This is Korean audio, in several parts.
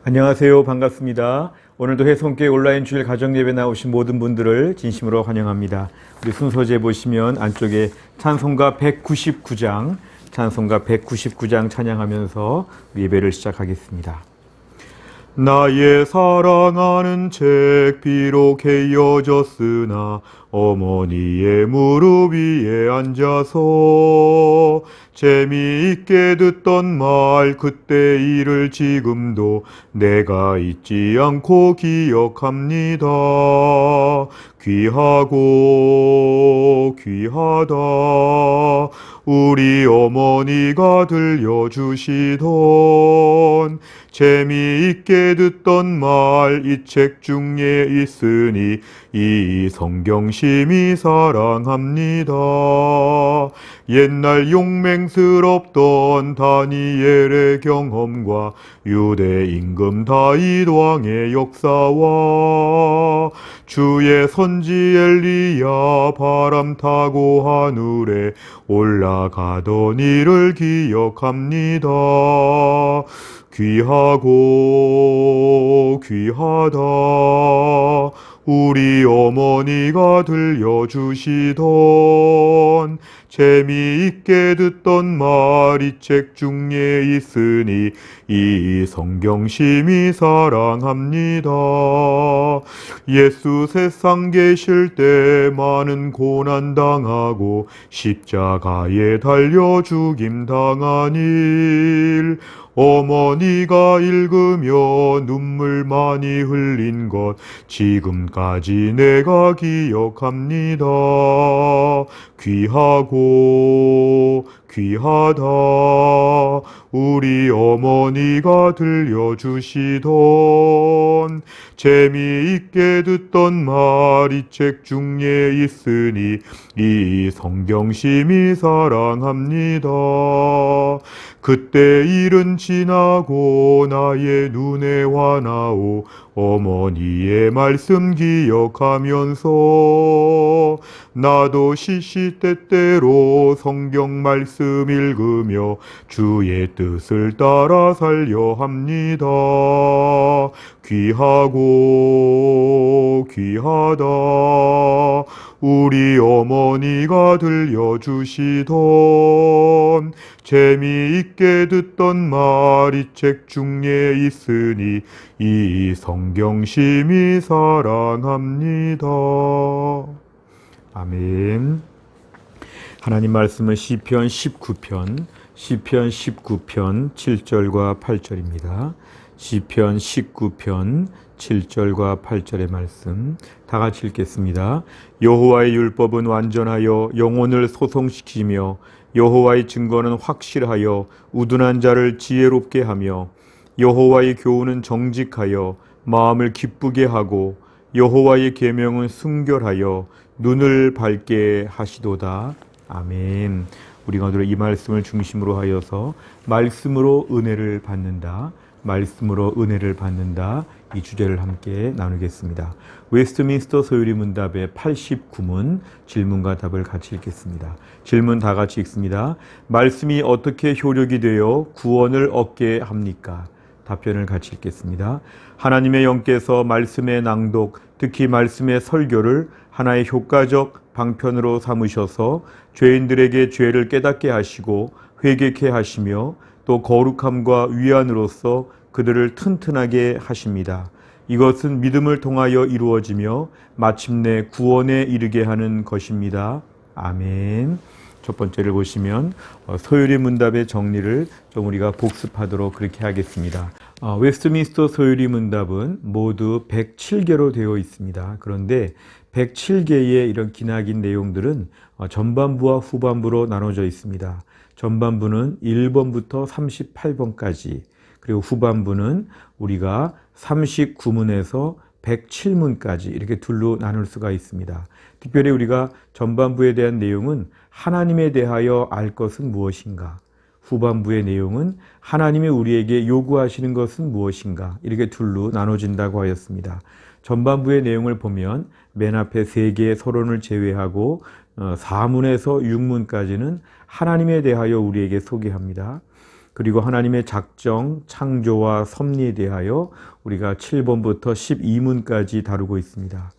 안녕하세요. 반갑습니다. 오늘도 회성교회 온라인 주일 가정예배 나오신 모든 분들을 진심으로 환영합니다. 우리 순서지에 보시면 안쪽에 찬송가 199장 찬양하면서 예배를 시작하겠습니다. 나의 사랑하는 책 비록 헤어졌으나 어머니의 무릎 위에 앉아서 재미있게 듣던 말 그때 일을 지금도 내가 잊지 않고 기억합니다. 귀하고 귀하다 우리 어머니가 들려주시던 재미있게 듣던 말 이 책 중에 있으니 이 성경심이 사랑합니다. 옛날 용맹스럽던 다니엘의 경험과 유대 임금 다윗 왕의 역사와 주의 선지 엘리야 바람 타고 하늘에 올라가던 일을 기억합니다. 귀하고 귀하다 우리 어머니가 들려주시던 재미있게 듣던 말 이 책 중에 있으니 이 성경심이 사랑합니다. 예수 세상 계실 때 많은 고난 당하고 십자가에 달려 죽임 당한 일 어머니가 읽으며 눈물 많이 흘린 것 지금까지 내가 기억합니다. 귀하고 귀하다 우리 어머니가 들려주시던 재미있게 듣던 말 이 책 중에 있으니 이 성경심이 사랑합니다. 그때 일은 지나고 나의 눈에 화나오 어머니의 말씀 기억하면서 나도 시시때때로 성경 말씀 읽으며 주의 뜻을 따라 살려 합니다. 귀하고 귀하다 우리 어머니가 들려주시던 재미있게 듣던 말 이 책 중에 있으니 이 성경심이 사랑합니다. 아멘. 하나님 말씀은 시편 19편 7절과 8절입니다. 시편 19편 7절과 8절의 말씀 다 같이 읽겠습니다. 여호와의 율법은 완전하여 영혼을 소송시키며 여호와의 증거는 확실하여 우둔한 자를 지혜롭게 하며 여호와의 교훈은 정직하여 마음을 기쁘게 하고 여호와의 계명은 순결하여 눈을 밝게 하시도다. 아멘. 우리가 오늘 이 말씀을 중심으로 하여서 말씀으로 은혜를 받는다. 말씀으로 은혜를 받는다. 이 주제를 함께 나누겠습니다. 웨스트민스터 소유리 문답의 89문 질문과 답을 같이 읽겠습니다. 질문 다 같이 읽습니다. 말씀이 어떻게 효력이 되어 구원을 얻게 합니까? 답변을 같이 읽겠습니다. 하나님의 영께서 말씀의 낭독, 특히 말씀의 설교를 하나의 효과적 방편으로 삼으셔서 죄인들에게 죄를 깨닫게 하시고 회개케 하시며 또 거룩함과 위안으로서 그들을 튼튼하게 하십니다. 이것은 믿음을 통하여 이루어지며 마침내 구원에 이르게 하는 것입니다. 아멘. 첫 번째를 보시면 소유리 문답의 정리를 좀 우리가 복습하도록 그렇게 하겠습니다. 웨스트민스터 소유리 문답은 모두 107개로 되어 있습니다. 그런데 107개의 이런 기나긴 내용들은 전반부와 후반부로 나눠져 있습니다. 전반부는 1번부터 38번까지, 그리고 후반부는 우리가 39문에서 107문까지 이렇게 둘로 나눌 수가 있습니다. 특별히 우리가 전반부에 대한 내용은 하나님에 대하여 알 것은 무엇인가, 후반부의 내용은 하나님이 우리에게 요구하시는 것은 무엇인가, 이렇게 둘로 나눠진다고 하였습니다. 전반부의 내용을 보면 맨 앞에 3개의 서론을 제외하고 4문에서 6문까지는 하나님에 대하여 우리에게 소개합니다. 그리고 하나님의 작정, 창조와 섭리에 대하여 우리가 7번부터 12문까지 다루고 있습니다.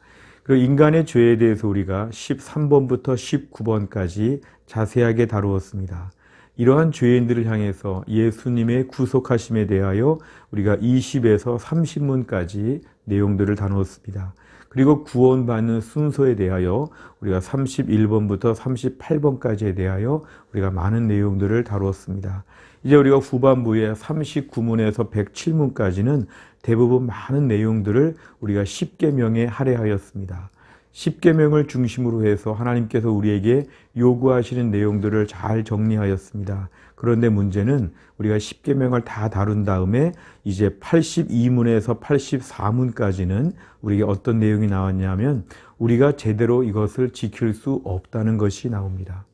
그리고 인간의 죄에 대해서 우리가 13번부터 19번까지 자세하게 다루었습니다. 이러한 죄인들을 향해서 예수님의 구속하심에 대하여 우리가 20에서 30문까지 내용들을 다루었습니다. 그리고 구원받는 순서에 대하여 우리가 31번부터 38번까지에 대하여 우리가 많은 내용들을 다루었습니다. 이제 우리가 후반부에 39문에서 107문까지는 대부분 많은 내용들을 우리가 십계명에 할애하였습니다. 십계명을 중심으로 해서 하나님께서 우리에게 요구하시는 내용들을 잘 정리하였습니다. 그런데 문제는 우리가 십계명을 다 다룬 다음에 이제 82문에서 84문까지는 우리에게 어떤 내용이 나왔냐면 우리가 제대로 이것을 지킬 수 없다는 것이 나옵니다.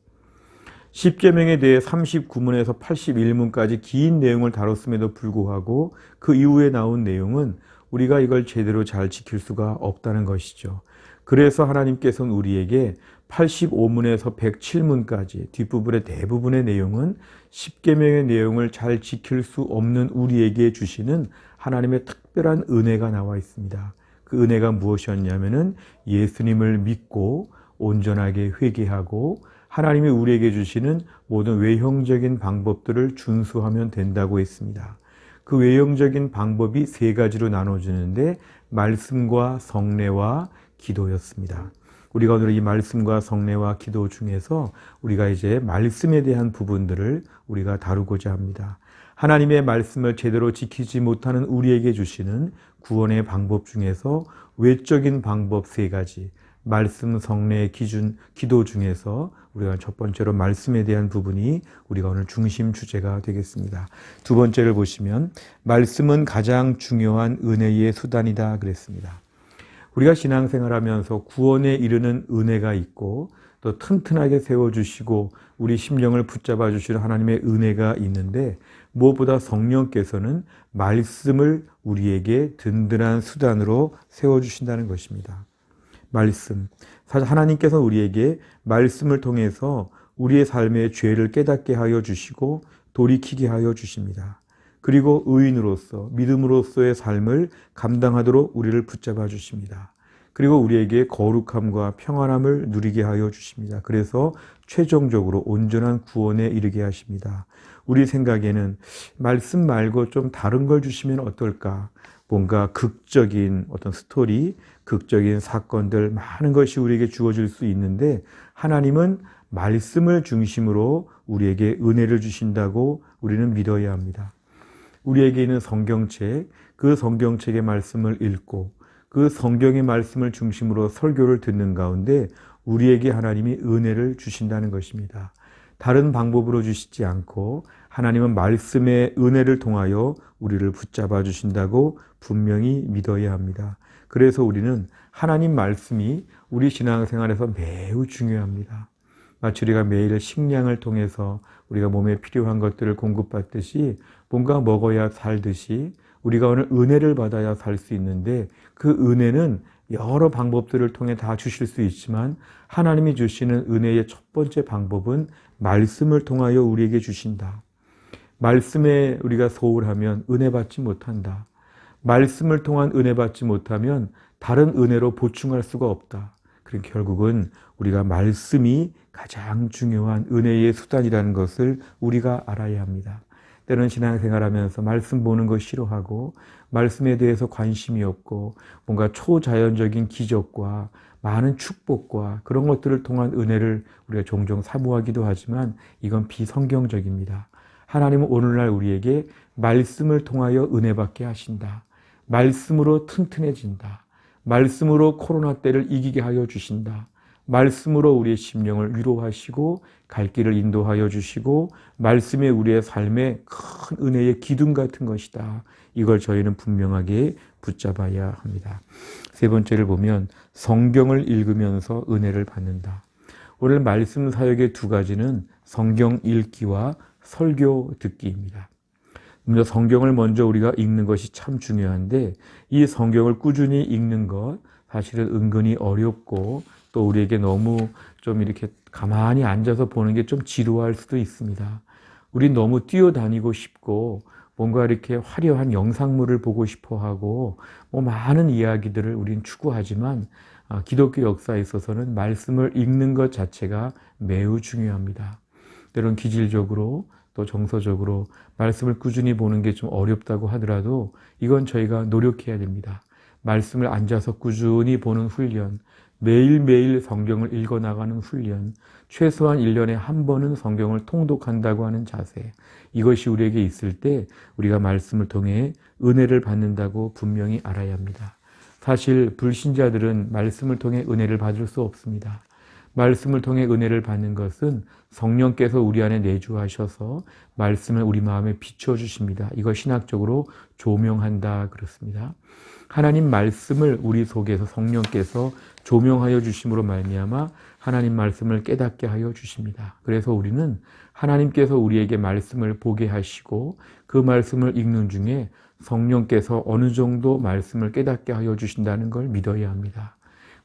십계명에 대해 39문에서 81문까지 긴 내용을 다뤘음에도 불구하고 그 이후에 나온 내용은 우리가 이걸 제대로 잘 지킬 수가 없다는 것이죠. 그래서 하나님께서는 우리에게 85문에서 107문까지 뒷부분의 대부분의 내용은 십계명의 내용을 잘 지킬 수 없는 우리에게 주시는 하나님의 특별한 은혜가 나와 있습니다. 그 은혜가 무엇이었냐면은 예수님을 믿고 온전하게 회개하고 하나님이 우리에게 주시는 모든 외형적인 방법들을 준수하면 된다고 했습니다. 그 외형적인 방법이 세 가지로 나눠지는데 말씀과 성례와 기도였습니다. 우리가 오늘 이 말씀과 성례와 기도 중에서 우리가 이제 말씀에 대한 부분들을 우리가 다루고자 합니다. 하나님의 말씀을 제대로 지키지 못하는 우리에게 주시는 구원의 방법 중에서 외적인 방법 세 가지, 말씀, 성례, 기준, 기도 중에서 우리가 첫 번째로 말씀에 대한 부분이 우리가 오늘 중심 주제가 되겠습니다. 두 번째를 보시면 말씀은 가장 중요한 은혜의 수단이다 그랬습니다. 우리가 신앙생활하면서 구원에 이르는 은혜가 있고 또 튼튼하게 세워주시고 우리 심령을 붙잡아 주시는 하나님의 은혜가 있는데 무엇보다 성령께서는 말씀을 우리에게 든든한 수단으로 세워주신다는 것입니다. 말씀. 사실 하나님께서 우리에게 말씀을 통해서 우리의 삶의 죄를 깨닫게 하여 주시고 돌이키게 하여 주십니다. 그리고 의인으로서 믿음으로서의 삶을 감당하도록 우리를 붙잡아 주십니다. 그리고 우리에게 거룩함과 평안함을 누리게 하여 주십니다. 그래서 최종적으로 온전한 구원에 이르게 하십니다. 우리 생각에는 말씀 말고 좀 다른 걸 주시면 어떨까? 뭔가 극적인 어떤 스토리, 극적인 사건들 많은 것이 우리에게 주어질 수 있는데 하나님은 말씀을 중심으로 우리에게 은혜를 주신다고 우리는 믿어야 합니다. 우리에게 있는 성경책, 그 성경책의 말씀을 읽고 그 성경의 말씀을 중심으로 설교를 듣는 가운데 우리에게 하나님이 은혜를 주신다는 것입니다. 다른 방법으로 주시지 않고 하나님은 말씀의 은혜를 통하여 우리를 붙잡아 주신다고 분명히 믿어야 합니다. 그래서 우리는 하나님 말씀이 우리 신앙생활에서 매우 중요합니다. 마치 우리가 매일 식량을 통해서 우리가 몸에 필요한 것들을 공급받듯이 뭔가 먹어야 살듯이 우리가 오늘 은혜를 받아야 살 수 있는데 그 은혜는 여러 방법들을 통해 다 주실 수 있지만 하나님이 주시는 은혜의 첫 번째 방법은 말씀을 통하여 우리에게 주신다. 말씀에 우리가 소홀하면 은혜 받지 못한다. 말씀을 통한 은혜 받지 못하면 다른 은혜로 보충할 수가 없다. 그러니까 결국은 우리가 말씀이 가장 중요한 은혜의 수단이라는 것을 우리가 알아야 합니다. 때로는 신앙생활하면서 말씀 보는 거 싫어하고 말씀에 대해서 관심이 없고 뭔가 초자연적인 기적과 많은 축복과 그런 것들을 통한 은혜를 우리가 종종 사모하기도 하지만 이건 비성경적입니다. 하나님은 오늘날 우리에게 말씀을 통하여 은혜 받게 하신다. 말씀으로 튼튼해진다. 말씀으로 코로나 때를 이기게 하여 주신다. 말씀으로 우리의 심령을 위로하시고 갈 길을 인도하여 주시고 말씀이 우리의 삶에 큰 은혜의 기둥 같은 것이다. 이걸 저희는 분명하게 붙잡아야 합니다. 세 번째를 보면 성경을 읽으면서 은혜를 받는다. 오늘 말씀 사역의 두 가지는 성경 읽기와 설교 듣기입니다. 먼저 성경을 먼저 우리가 읽는 것이 참 중요한데 이 성경을 꾸준히 읽는 것 사실은 은근히 어렵고 또 우리에게 너무 좀 이렇게 가만히 앉아서 보는 게 좀 지루할 수도 있습니다. 우린 너무 뛰어다니고 싶고 뭔가 이렇게 화려한 영상물을 보고 싶어 하고 많은 이야기들을 우린 추구하지만 기독교 역사에 있어서는 말씀을 읽는 것 자체가 매우 중요합니다. 때론 기질적으로 또 정서적으로 말씀을 꾸준히 보는 게 좀 어렵다고 하더라도 이건 저희가 노력해야 됩니다. 말씀을 앉아서 꾸준히 보는 훈련, 매일매일 성경을 읽어나가는 훈련, 최소한 1년에 한 번은 성경을 통독한다고 하는 자세, 이것이 우리에게 있을 때 우리가 말씀을 통해 은혜를 받는다고 분명히 알아야 합니다. 사실 불신자들은 말씀을 통해 은혜를 받을 수 없습니다. 말씀을 통해 은혜를 받는 것은 성령께서 우리 안에 내주하셔서 말씀을 우리 마음에 비춰주십니다. 이걸 신학적으로 조명한다 그렇습니다. 하나님 말씀을 우리 속에서 성령께서 조명하여 주심으로 말미암아 하나님 말씀을 깨닫게 하여 주십니다. 그래서 우리는 하나님께서 우리에게 말씀을 보게 하시고 그 말씀을 읽는 중에 성령께서 어느 정도 말씀을 깨닫게 하여 주신다는 걸 믿어야 합니다.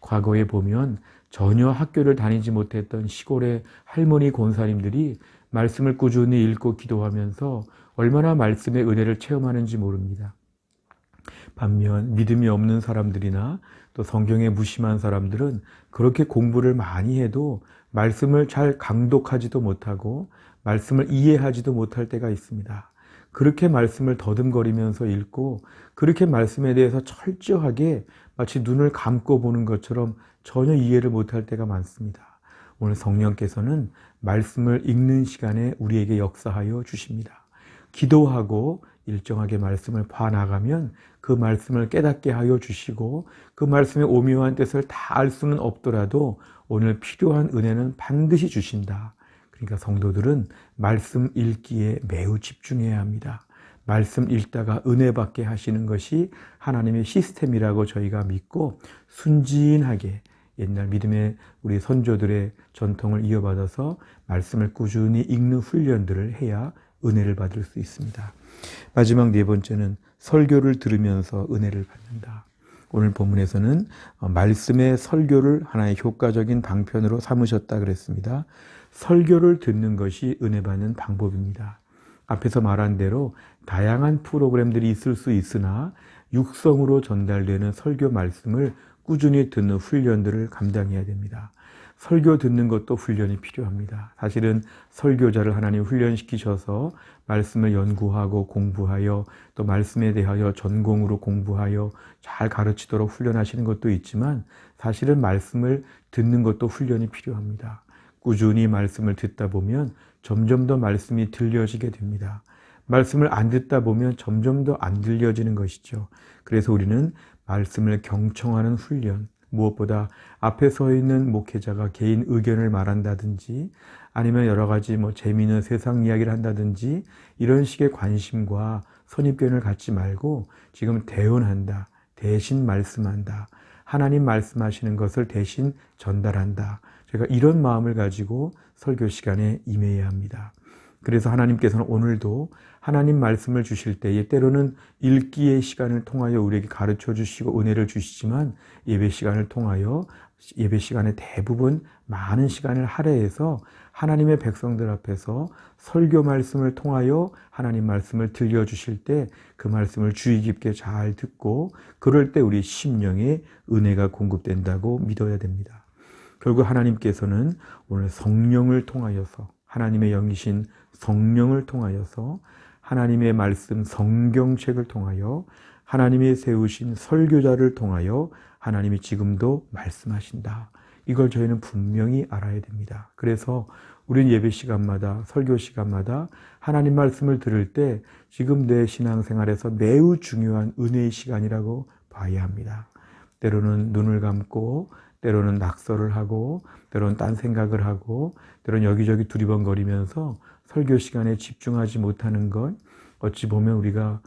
과거에 보면 전혀 학교를 다니지 못했던 시골의 할머니 권사님들이 말씀을 꾸준히 읽고 기도하면서 얼마나 말씀의 은혜를 체험하는지 모릅니다. 반면 믿음이 없는 사람들이나 또 성경에 무심한 사람들은 그렇게 공부를 많이 해도 말씀을 잘 강독하지도 못하고 말씀을 이해하지도 못할 때가 있습니다. 그렇게 말씀을 더듬거리면서 읽고 그렇게 말씀에 대해서 철저하게 마치 눈을 감고 보는 것처럼 전혀 이해를 못할 때가 많습니다. 오늘 성령께서는 말씀을 읽는 시간에 우리에게 역사하여 주십니다. 기도하고 일정하게 말씀을 봐나가면 그 말씀을 깨닫게 하여 주시고 그 말씀의 오묘한 뜻을 다 알 수는 없더라도 오늘 필요한 은혜는 반드시 주신다. 그러니까 성도들은 말씀 읽기에 매우 집중해야 합니다. 말씀 읽다가 은혜 받게 하시는 것이 하나님의 시스템이라고 저희가 믿고 순진하게 옛날 믿음의 우리 선조들의 전통을 이어받아서 말씀을 꾸준히 읽는 훈련들을 해야 은혜를 받을 수 있습니다. 마지막 네 번째는 설교를 들으면서 은혜를 받는다. 오늘 본문에서는 말씀의 설교를 하나의 효과적인 방편으로 삼으셨다 그랬습니다. 설교를 듣는 것이 은혜 받는 방법입니다. 앞에서 말한 대로 다양한 프로그램들이 있을 수 있으나 육성으로 전달되는 설교 말씀을 꾸준히 듣는 훈련들을 감당해야 됩니다. 설교 듣는 것도 훈련이 필요합니다. 사실은 설교자를 하나님 훈련시키셔서 말씀을 연구하고 공부하여 또 말씀에 대하여 전공으로 공부하여 잘 가르치도록 훈련하시는 것도 있지만 사실은 말씀을 듣는 것도 훈련이 필요합니다. 꾸준히 말씀을 듣다 보면 점점 더 말씀이 들려지게 됩니다. 말씀을 안 듣다 보면 점점 더 안 들려지는 것이죠. 그래서 우리는 말씀을 경청하는 훈련, 무엇보다 앞에 서 있는 목회자가 개인 의견을 말한다든지 아니면 여러 가지 재미있는 세상 이야기를 한다든지 이런 식의 관심과 선입견을 갖지 말고 지금 대언한다, 대신 말씀한다, 하나님 말씀하시는 것을 대신 전달한다. 제가 이런 마음을 가지고 설교 시간에 임해야 합니다. 그래서 하나님께서는 오늘도 하나님 말씀을 주실 때에 때로는 읽기의 시간을 통하여 우리에게 가르쳐 주시고 은혜를 주시지만 예배 시간을 통하여 예배 시간의 대부분 많은 시간을 할애해서 하나님의 백성들 앞에서 설교 말씀을 통하여 하나님 말씀을 들려주실 때 그 말씀을 주의 깊게 잘 듣고 그럴 때 우리 심령에 은혜가 공급된다고 믿어야 됩니다. 결국 하나님께서는 오늘 성령을 통하여서 하나님의 영이신 성령을 통하여서 하나님의 말씀 성경책을 통하여 하나님이 세우신 설교자를 통하여 하나님이 지금도 말씀하신다. 이걸 저희는 분명히 알아야 됩니다. 그래서 우리는 예배 시간마다 설교 시간마다 하나님 말씀을 들을 때 지금 내 신앙생활에서 매우 중요한 은혜의 시간이라고 봐야 합니다. 때로는 눈을 감고 때로는 낙서를 하고 때로는 딴 생각을 하고 때로는 여기저기 두리번거리면서 설교 시간에 집중하지 못하는 것 어찌 보면 우리가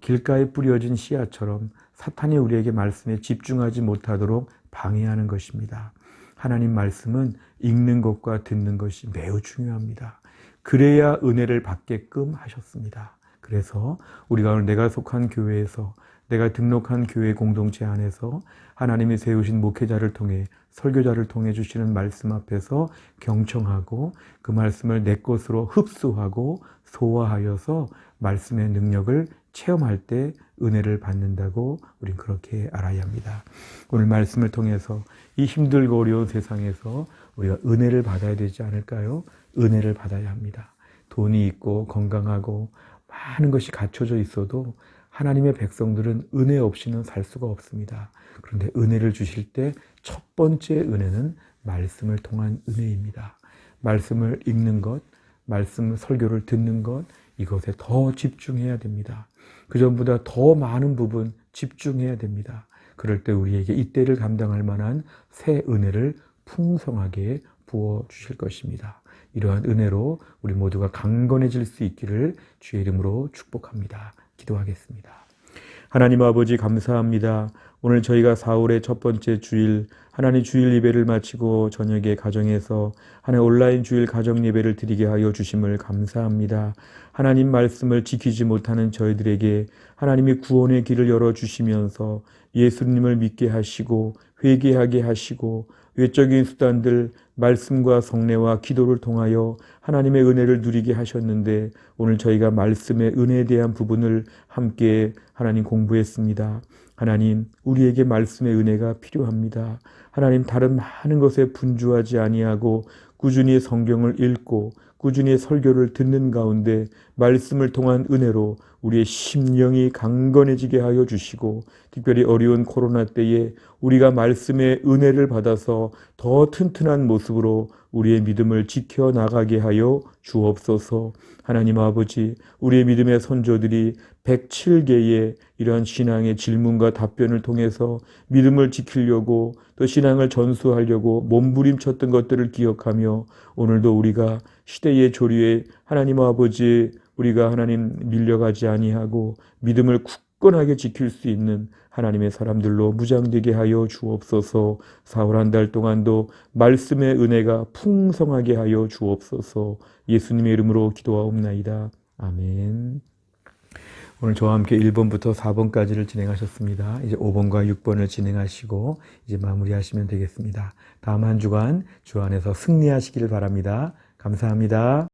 길가에 뿌려진 씨앗처럼 사탄이 우리에게 말씀에 집중하지 못하도록 방해하는 것입니다. 하나님 말씀은 읽는 것과 듣는 것이 매우 중요합니다. 그래야 은혜를 받게끔 하셨습니다. 그래서 우리가 오늘 내가 속한 교회에서, 내가 등록한 교회 공동체 안에서 하나님이 세우신 목회자를 통해, 설교자를 통해 주시는 말씀 앞에서 경청하고 그 말씀을 내 것으로 흡수하고 소화하여서 말씀의 능력을 체험할 때 은혜를 받는다고 우린 그렇게 알아야 합니다. 오늘 말씀을 통해서 이 힘들고 어려운 세상에서 우리가 은혜를 받아야 되지 않을까요? 은혜를 받아야 합니다. 돈이 있고 건강하고 많은 것이 갖춰져 있어도 하나님의 백성들은 은혜 없이는 살 수가 없습니다. 그런데 은혜를 주실 때 첫 번째 은혜는 말씀을 통한 은혜입니다. 말씀을 읽는 것, 말씀 설교를 듣는 것, 이것에 더 집중해야 됩니다. 그 전보다 더 많은 부분 집중해야 됩니다. 그럴 때 우리에게 이때를 감당할 만한 새 은혜를 풍성하게 부어주실 것입니다. 이러한 은혜로 우리 모두가 강건해질 수 있기를 주의 이름으로 축복합니다. 기도하겠습니다. 하나님 아버지 감사합니다. 오늘 저희가 4월의 첫 번째 주일, 하나님 주일 예배를 마치고 저녁에 가정에서 하나님 온라인 주일 가정 예배를 드리게 하여 주심을 감사합니다. 하나님 말씀을 지키지 못하는 저희들에게 하나님이 구원의 길을 열어주시면서 예수님을 믿게 하시고 회개하게 하시고 외적인 수단들, 말씀과 성례와 기도를 통하여 하나님의 은혜를 누리게 하셨는데 오늘 저희가 말씀의 은혜에 대한 부분을 함께 하나님 공부했습니다. 하나님, 우리에게 말씀의 은혜가 필요합니다. 하나님, 다른 많은 것에 분주하지 아니하고 꾸준히 성경을 읽고 꾸준히 설교를 듣는 가운데 말씀을 통한 은혜로 우리의 심령이 강건해지게 하여 주시고 특별히 어려운 코로나 때에 우리가 말씀의 은혜를 받아서 더 튼튼한 모습으로 우리의 믿음을 지켜나가게 하여 주옵소서. 하나님 아버지, 우리의 믿음의 선조들이 107개의 이러한 신앙의 질문과 답변을 통해서 믿음을 지키려고 또 신앙을 전수하려고 몸부림쳤던 것들을 기억하며 오늘도 우리가 시대의 조류에 하나님 아버지 우리가 하나님 밀려가지 아니하고 믿음을 굳건하게 지킬 수 있는 하나님의 사람들로 무장되게 하여 주옵소서. 4월 한 달 동안도 말씀의 은혜가 풍성하게 하여 주옵소서. 예수님의 이름으로 기도하옵나이다. 아멘. 오늘 저와 함께 1번부터 4번까지를 진행하셨습니다. 이제 5번과 6번을 진행하시고 이제 마무리하시면 되겠습니다. 다음 한 주간 주 안에서 승리하시기를 바랍니다. 감사합니다.